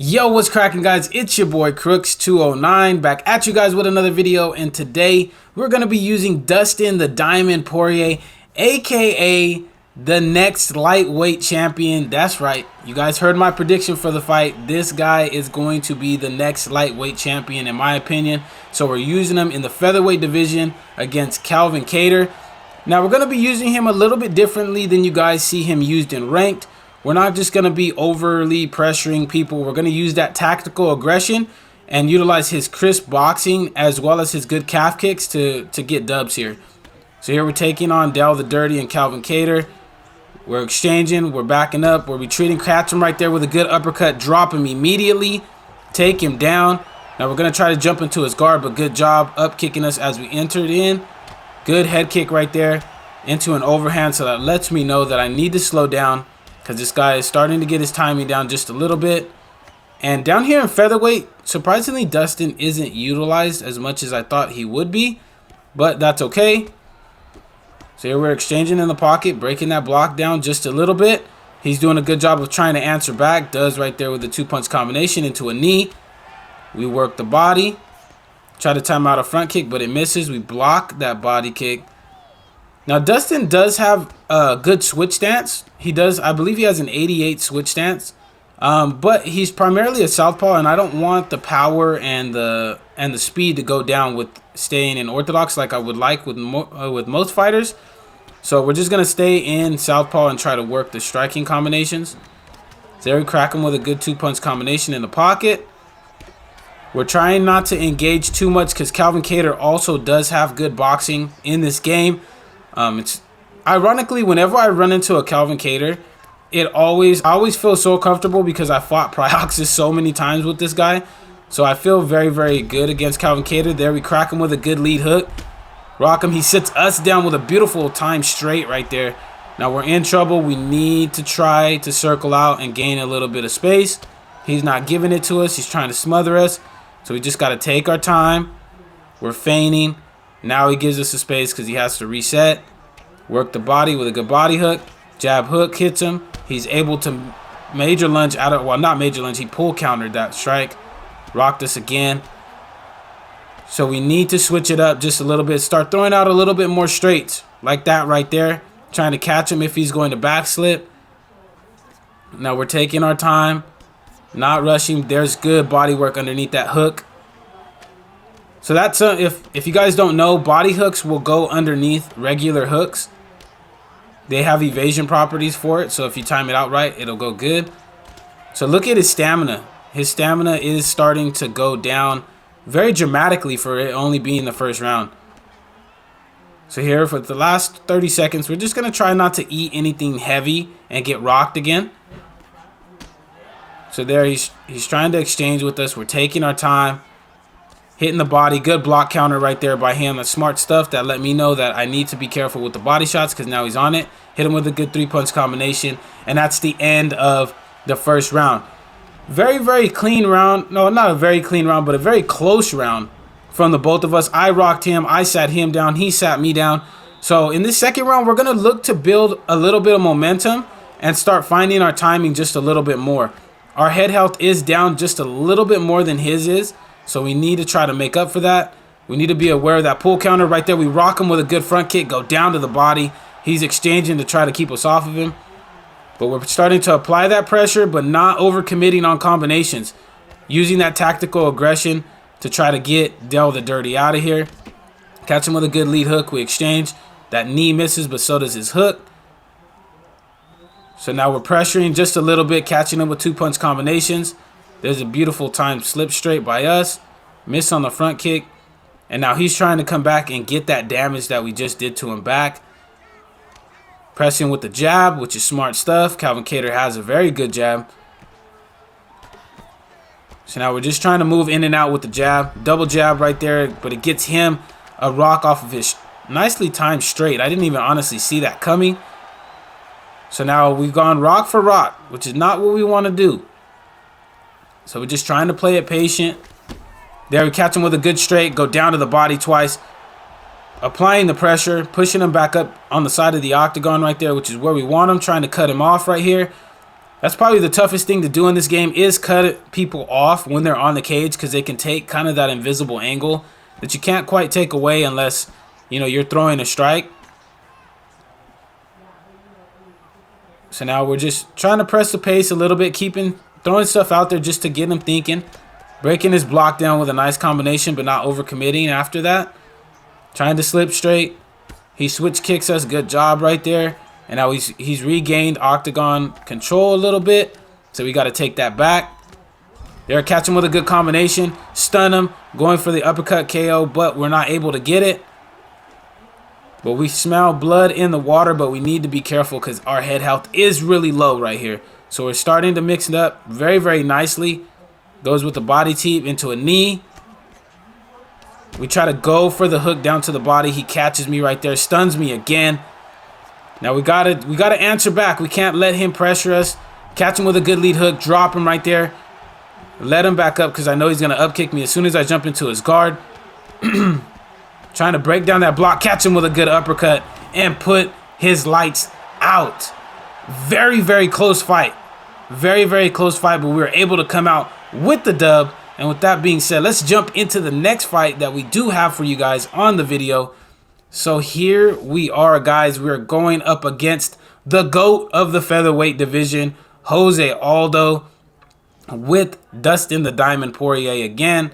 Yo, what's cracking, guys? It's your boy Crooks209 back at you guys with another video, and today we're going to be using Dustin the Diamond Poirier, aka the next lightweight champion. That's right, you guys heard my prediction for the fight. This guy is going to be the next lightweight champion in my opinion. So we're using him in the featherweight division against Calvin Kattar. Now we're going to be using him a little bit differently than you guys see him used in ranked. We're not just going to be overly pressuring people. We're going to use that tactical aggression and utilize his crisp boxing as well as his good calf kicks to get dubs here. So here we're taking on Del the Dirty and Calvin Kattar. We're exchanging. We're backing up. We're retreating. Catch him right there with a good uppercut. Drop him immediately. Take him down. Now we're going to try to jump into his guard, but good job up kicking us as we entered in. Good head kick right there into an overhand, so that lets me know that I need to slow down, because this guy is starting to get his timing down just a little bit. And down here in featherweight, surprisingly, Dustin isn't utilized as much as I thought he would be, but that's okay. So here we're exchanging in the pocket, breaking that block down just a little bit. He's doing a good job of trying to answer back. Does right there with the two-punch combination into a knee. We work the body. Try to time out a front kick, but it misses. We block that body kick. Now, Dustin does have a good switch stance. He does, I believe he has an 88 switch stance. But he's primarily a southpaw, and I don't want the power and the speed to go down with staying in orthodox like I would like with most fighters. So we're just going to stay in southpaw and try to work the striking combinations. So there we crack him with a good two-punch combination in the pocket. We're trying not to engage too much because Calvin Kattar also does have good boxing in this game. It's ironically, whenever I run into a Calvin Kattar, I always feel so comfortable because I fought Prioxis so many times with this guy. So I feel very, very good against Calvin Kattar. There we crack him with a good lead hook. Rock him. He sits us down with a beautiful time straight right there. Now we're in trouble. We need to try to circle out and gain a little bit of space. He's not giving it to us. He's trying to smother us. So we just got to take our time. We're feigning. Now he gives us a space because he has to reset. Work the body with a good body hook. Jab hook hits him. He's able to major lunge out of, well, not major lunge. He pull countered that strike. Rocked us again. So we need to switch it up just a little bit. Start throwing out a little bit more straights. Like that right there. Trying to catch him if he's going to back slip. Now we're taking our time. Not rushing. There's good body work underneath that hook. So that's if you guys don't know, body hooks will go underneath regular hooks. They have evasion properties for it, so if you time it out right, it'll go good. So look at his stamina. His stamina is starting to go down very dramatically for it only being the first round. So here for the last 30 seconds, we're just going to try not to eat anything heavy and get rocked again. So there he's trying to exchange with us. We're taking our time. Hitting the body. Good block counter right there by him. That's smart stuff. That let me know that I need to be careful with the body shots because now he's on it. Hit him with a good three-punch combination. And that's the end of the first round. Very, very clean round. No, not a very clean round, but a very close round from the both of us. I rocked him. I sat him down. He sat me down. So in this second round, we're going to look to build a little bit of momentum and start finding our timing just a little bit more. Our head health is down just a little bit more than his is. So we need to try to make up for that. We need to be aware of that pull counter right there. We rock him with a good front kick, go down to the body. He's exchanging to try to keep us off of him. But we're starting to apply that pressure, but not overcommitting on combinations. Using that tactical aggression to try to get Del the Dirty out of here. Catch him with a good lead hook. We exchange. That knee misses, but so does his hook. So now we're pressuring just a little bit, catching him with two-punch combinations. There's a beautiful timed slip straight by us. Miss on the front kick. And now he's trying to come back and get that damage that we just did to him back. Pressing with the jab, which is smart stuff. Calvin Kattar has a very good jab. So now we're just trying to move in and out with the jab. Double jab right there, but it gets him a rock off of his nicely timed straight. I didn't even honestly see that coming. So now we've gone rock for rock, which is not what we want to do. So we're just trying to play it patient. There we catch him with a good straight. Go down to the body twice. Applying the pressure. Pushing him back up on the side of the octagon right there, which is where we want him. Trying to cut him off right here. That's probably the toughest thing to do in this game, is cut people off when they're on the cage, because they can take kind of that invisible angle that you can't quite take away unless, you know, you're throwing a strike. So now we're just trying to press the pace a little bit, throwing stuff out there just to get him thinking. Breaking his block down with a nice combination, but not overcommitting after that. Trying to slip straight. He switch kicks us. Good job right there. And now he's regained octagon control a little bit. So we got to take that back. There, catch him with a good combination. Stun him. Going for the uppercut KO, but we're not able to get it. But we smell blood in the water, but we need to be careful because our head health is really low right here. So we're starting to mix it up very, very nicely. Goes with the body teep into a knee. We try to go for the hook down to the body. He catches me right there, stuns me again. Now we gotta answer back. We can't let him pressure us. Catch him with a good lead hook, drop him right there. Let him back up because I know he's gonna up kick me as soon as I jump into his guard. Trying to break down that block, catch him with a good uppercut, and put his lights out. Very, very close fight. Very, very close fight, but we were able to come out with the dub. And with that being said, let's jump into the next fight that we do have for you guys on the video. So here we are, guys. We're going up against the GOAT of the featherweight division, Jose Aldo, with Dustin the Diamond Poirier again.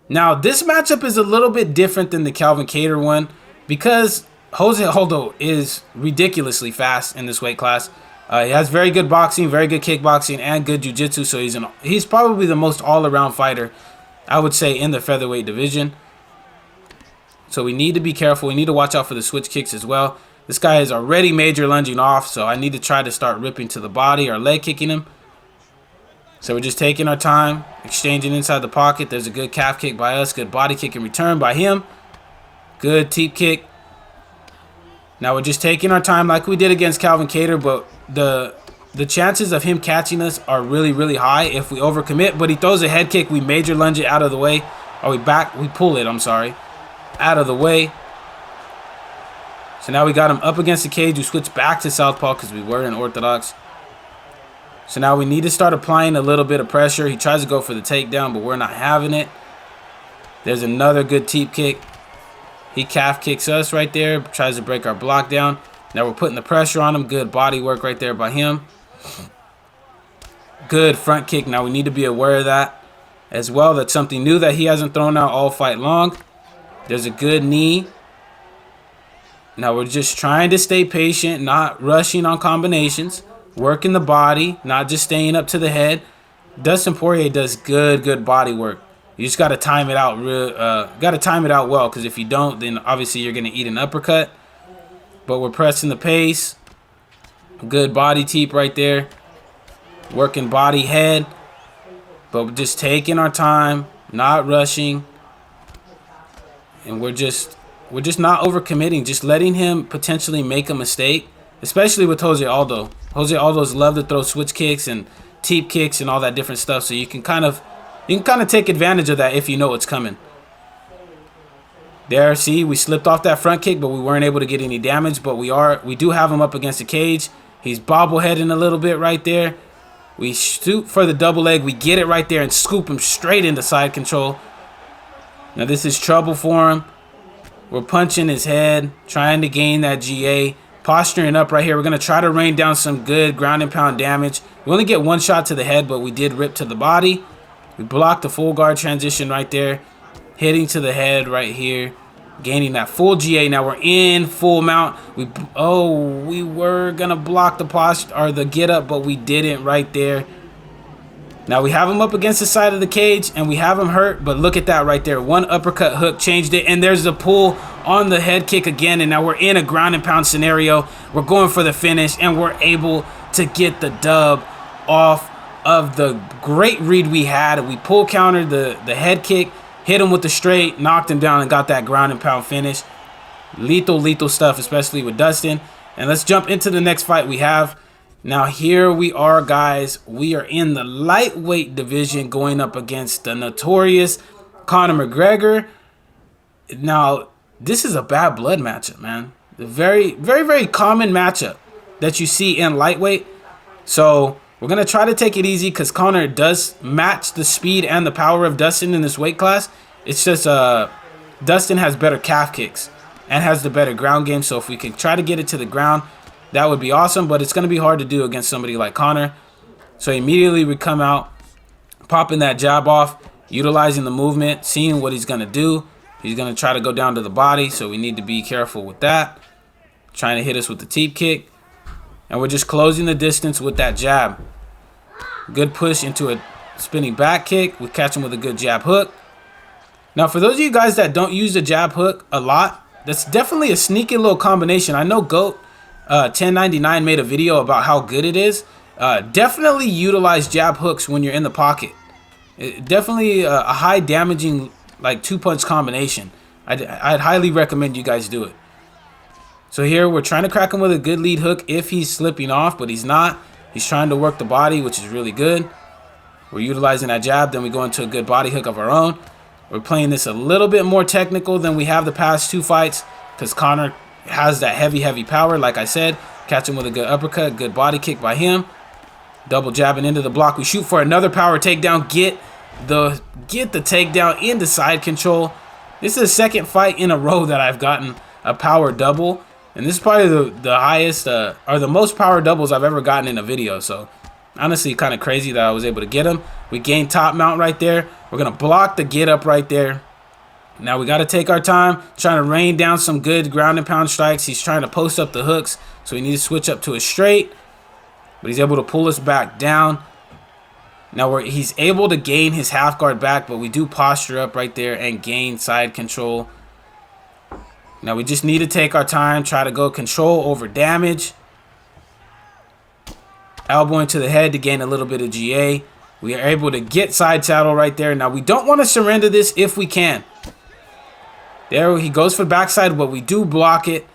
Now, this matchup is a little bit different than the Calvin Kattar one because Jose Aldo is ridiculously fast in this weight class. He has very good boxing, very good kickboxing, and good jiu-jitsu, so he's probably the most all-around fighter, I would say, in the featherweight division. So we need to be careful. We need to watch out for the switch kicks as well. This guy is already major lunging off, so I need to try to start ripping to the body or leg kicking him. So we're just taking our time, exchanging inside the pocket. There's a good calf kick by us, good body kick in return by him. Good teep kick. Now we're just taking our time like we did against Calvin Kattar, but the chances of him catching us are really, really high if we overcommit. But he throws a head kick, we major lunge it out of the way. Or we pull it, I'm sorry, out of the way. So now we got him up against the cage. We switch back to southpaw because we were in orthodox. So now we need to start applying a little bit of pressure. He tries to go for the takedown, but we're not having it. There's another good teep kick. He calf kicks us right there. Tries to break our block down. Now we're putting the pressure on him. Good body work right there by him. Good front kick. Now we need to be aware of that as well. That's something new that he hasn't thrown out all fight long. There's a good knee. Now we're just trying to stay patient, not rushing on combinations. Working the body, not just staying up to the head. Dustin Poirier does good body work. You just got to time it out well, because if you don't, then obviously you're going to eat an uppercut. But we're pressing the pace. Good body teep right there. Working body head. But we're just taking our time, not rushing. And we're just not overcommitting, just letting him potentially make a mistake, especially with Jose Aldo. Jose Aldo's love to throw switch kicks and teep kicks and all that different stuff, so you can kind of take advantage of that if you know it's coming. There, see, we slipped off that front kick, but we weren't able to get any damage. But we do have him up against the cage. He's bobbleheading a little bit right there. We shoot for the double leg. We get it right there and scoop him straight into side control. Now this is trouble for him. We're punching his head, trying to gain that GA. Posturing up right here. We're going to try to rain down some good ground and pound damage. We only get one shot to the head, but we did rip to the body. We blocked the full guard transition right there. Hitting to the head right here. Gaining that full GA. Now we're in full mount. We were going to block the posture or the get up, but we didn't right there. Now we have him up against the side of the cage and we have him hurt, but look at that right there. One uppercut hook changed it, and there's the pull on the head kick again, and now we're in a ground and pound scenario. We're going for the finish, and we're able to get the dub off of the great read we had. We pull countered the head kick, hit him with the straight, knocked him down, and got that ground and pound finish. Lethal stuff, especially with Dustin. And let's jump into the next fight we have. Now here we are, guys. We are in the lightweight division going up against the notorious Conor McGregor. Now, this is a bad blood matchup, man. A very common matchup that you see in lightweight. So We're going to try to take it easy because Conor does match the speed and the power of Dustin in this weight class. It's just Dustin has better calf kicks and has the better ground game. So if we can try to get it to the ground, that would be awesome. But it's going to be hard to do against somebody like Conor. So immediately we come out, popping that jab off, utilizing the movement, seeing what he's going to do. He's going to try to go down to the body, so we need to be careful with that. Trying to hit us with the teep kick. And we're just closing the distance with that jab. Good push into a spinning back kick. We catch him with a good jab hook. Now, for those of you guys that don't use the jab hook a lot, that's definitely a sneaky little combination. I know GOAT 1099 made a video about how good it is. Definitely utilize jab hooks when you're in the pocket. Definitely a high damaging like 2-punch combination. I'd highly recommend you guys do it. So here we're trying to crack him with a good lead hook if he's slipping off, but he's not. He's trying to work the body, which is really good. We're utilizing that jab, then we go into a good body hook of our own. We're playing this a little bit more technical than we have the past 2 fights because Conor has that heavy power, like I said. Catch him with a good uppercut, good body kick by him. Double jabbing into the block. We shoot for another power takedown. Get the takedown into side control. This is the second fight in a row that I've gotten a power double. And this is probably the highest or the most power doubles I've ever gotten in a video. So honestly, kind of crazy that I was able to get him. We gained top mount right there. We're going to block the get up right there. Now we got to take our time, trying to rain down some good ground and pound strikes. He's trying to post up the hooks, so we need to switch up to a straight. But he's able to pull us back down. Now he's able to gain his half guard back, but we do posture up right there and gain side control. Now we just need to take our time, try to go control over damage. Elbowing to the head to gain a little bit of GA. We are able to get side saddle right there. Now we don't want to surrender this if we can. There he goes for backside, but we do block it.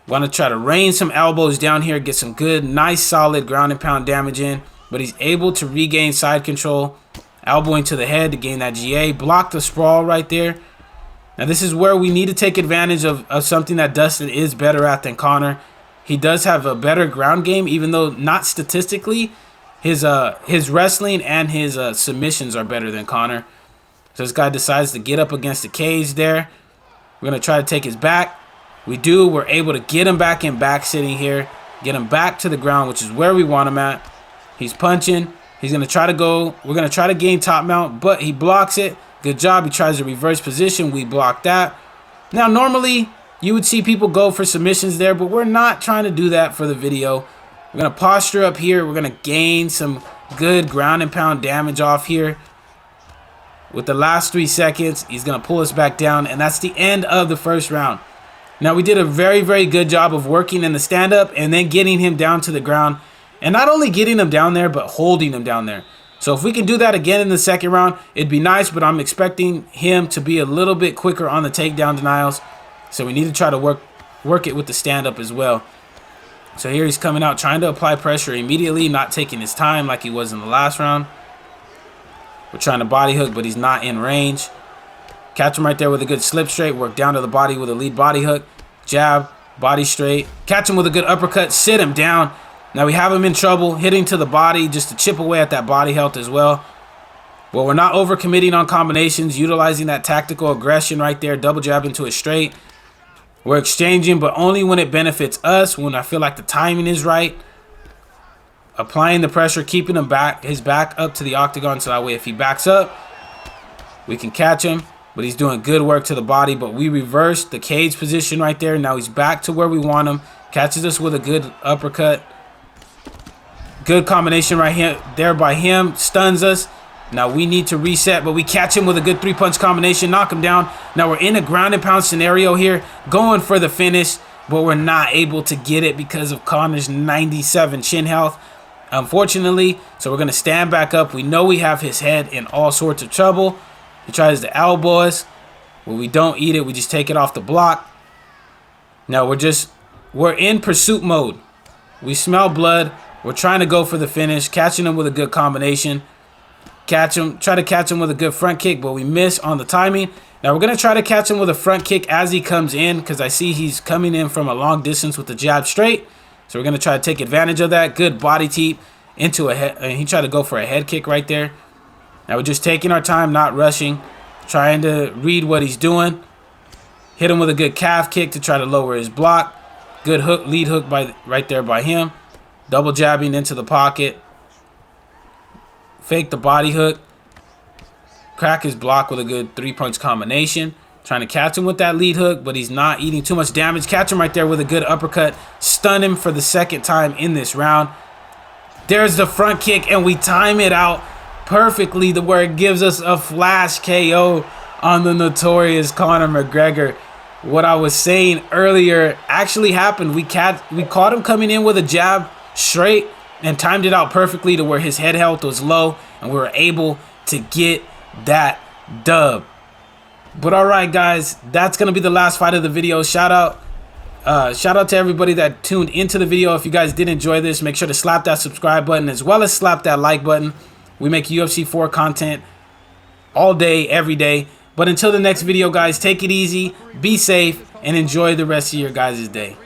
Want to try to rain some elbows down here, get some good, nice, solid ground and pound damage in. But he's able to regain side control. Elbowing to the head to gain that GA. Block the sprawl right there. Now this is where we need to take advantage of something that Dustin is better at than Conor. He does have a better ground game, even though not statistically. His wrestling and his submissions are better than Conor. So this guy decides to get up against the cage there. We're going to try to take his back. We do. We're able to get him back in back sitting here. Get him back to the ground, which is where we want him at. He's punching. He's going to try to go. We're going to try to gain top mount, but he blocks it. Good job. He tries to reverse position. We block that. Now, normally, you would see people go for submissions there, but we're not trying to do that for the video. We're going to posture up here. We're going to gain some good ground and pound damage off here. With the last 3 seconds, he's going to pull us back down, and that's the end of the first round. Now, we did a very good job of working in the stand-up and then getting him down to the ground. And not only getting him down there, but holding him down there. So if we can do that again in the second round, it'd be nice, but I'm expecting him to be a little bit quicker on the takedown denials. So we need to try to work it with the stand-up as well. So here he's coming out, trying to apply pressure immediately, not taking his time like he was in the last round. We're trying to body hook, but he's not in range. Catch him right there with a good slip straight. Work down to the body with a lead body hook. Jab, body straight. Catch him with a good uppercut. Sit him down. Now we have him in trouble. Hitting to the body just to chip away at that body health as well. But we're not overcommitting on combinations. Utilizing that tactical aggression right there. Double jab into a straight. We're exchanging, but only when it benefits us. When I feel like the timing is right. Applying the pressure, keeping him back, his back up to the octagon, so that way if he backs up, we can catch him. But he's doing good work to the body, but we reversed the cage position right there. Now he's back to where we want him. Catches us with a good uppercut. Good combination right here there by him. Stuns us. Now we need to reset, but we catch him with a good 3-punch combination. Knock him down. Now we're in a ground and pound scenario here. Going for the finish, but we're not able to get it because of Conor's 97 chin health. Unfortunately, so we're going to stand back up. We know we have his head in all sorts of trouble. He tries to elbow us. When we don't eat it, we just take it off the block. Now we're in pursuit mode. We smell blood. We're trying to go for the finish, catching him with a good combination. Try to catch him with a good front kick, but we miss on the timing. Now we're going to try to catch him with a front kick as he comes in, because I see he's coming in from a long distance with the jab straight. So we're going to try to take advantage of that. Good body teep into a head. He tried to go for a head kick right there. Now we're just taking our time, not rushing, trying to read what he's doing. Hit him with a good calf kick to try to lower his block. Good hook, lead hook right there by him. Double jabbing into the pocket. Fake the body hook. Crack his block with a good 3-punch combination. Trying to catch him with that lead hook, but he's not eating too much damage. Catch him right there with a good uppercut. Stun him for the second time in this round. There's the front kick, and we time it out perfectly to where it gives us a flash KO on the notorious Conor McGregor. What I was saying earlier actually happened. We caught him coming in with a jab straight and timed it out perfectly to where his head health was low, and we were able to get that dub. But all right, guys, that's gonna be the last fight of the video. Shout out to everybody that tuned into the video. If you guys did enjoy this, make sure to slap that subscribe button as well as slap that like button. We make UFC 4 content all day, every day. But until the next video, guys, take it easy, be safe, and enjoy the rest of your guys' day.